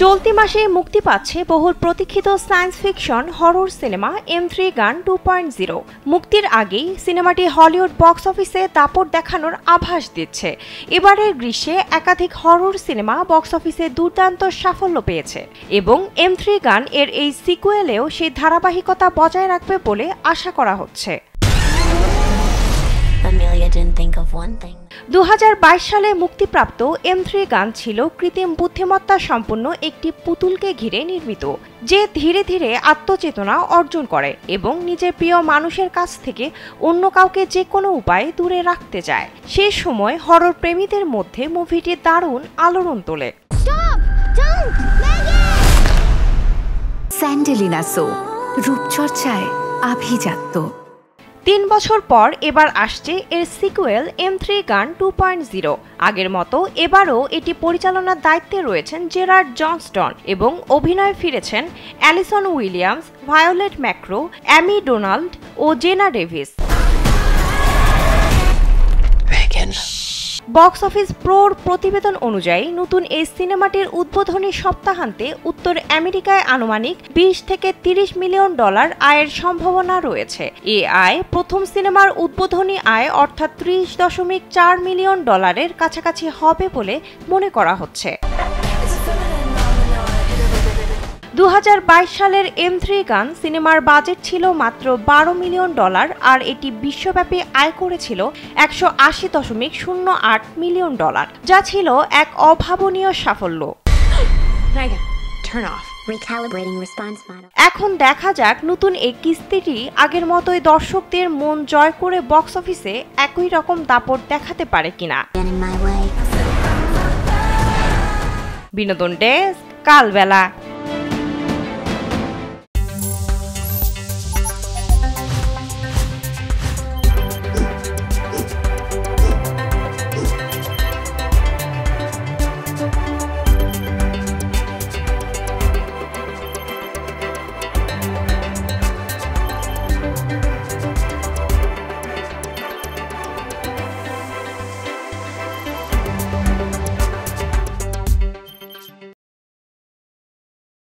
চলতি মাসে মুক্তি পাচ্ছে বহুল প্রতীক্ষিত science fiction horror cinema M3 গান 2.0। মুক্তির আগেই সিনেমাটি হলিউড বক্স অফিসে দাপট দেখানোর আভাস দিচ্ছে। এবারের গ্রীষ্মে একাধিক হরর সিনেমা বক্স অফিসে দুর্দান্ত সাফল্য পেয়েছে এবং M3 গান এর এই সিকুয়েলেও সেই ধারাবাহিকতা বজায় রাখবে বলে আশা করা হচ্ছে। 2022 সালে মুক্তিপ্রাপ্ত M3 গান ছিল কৃত্রিম বুদ্ধিমত্তা সম্পন্ন একটি পুতুলকে ঘিরে নির্মিত, যে ধীরে ধীরে আত্মচেতনা অর্জন করে এবং নিজের প্রিয় মানুষের কাছ থেকে অন্য কাউকে যে কোনো উপায়ে দূরে রাখতে চায়। সে সময় হরর প্রেমীদের মধ্যে মুভিটি দারুণ আলোড়ন তোলে। স্যান্ডেলিনা সো রূপচর্চায় আভিজাত্য। 3 বছর পর এবার আসছে এর সিকুয়েল M3 গান 2.0। আগের মতো এবারও এটি পরিচালনার দায়িত্বে রয়েছেন জেরার্ড জনস্টন এবং অভিনয়ে ফিরেছেন Allison Williams, violet macro, অ্যামি Donald ও জেনা ডেভিস। বক্স অফিস প্রোর প্রতিবেদন অনুযায়ী নতুন এই সিনেমাটির উদ্বোধনী সপ্তাহান্তে উত্তর আমেরিকায় আনুমানিক 20 থেকে 30 মিলিয়ন ডলার আয়ের সম্ভাবনা রয়েছে। এই আয় প্রথম সিনেমার উদ্বোধনী আয় অর্থাৎ 30.4 মিলিয়ন ডলারের কাছাকাছি হবে বলে মনে করা হচ্ছে। 2022 সালের M3 গান সিনেমার বাজেট ছিল মাত্র 12 মিলিয়ন ডলার আর এটি বিশ্বব্যাপী আয় করেছিল 180.08 মিলিয়ন ডলার, যা ছিল এক অভাবনীয় সাফল্য। এখন দেখা যাক নতুন এই কিস্তিটি আগের মতোই দর্শকদের মন জয় করে বক্স অফিসে একই রকম দাপট দেখাতে পারে কিনা। বিনোদন ডেস্ক, কালবেলা।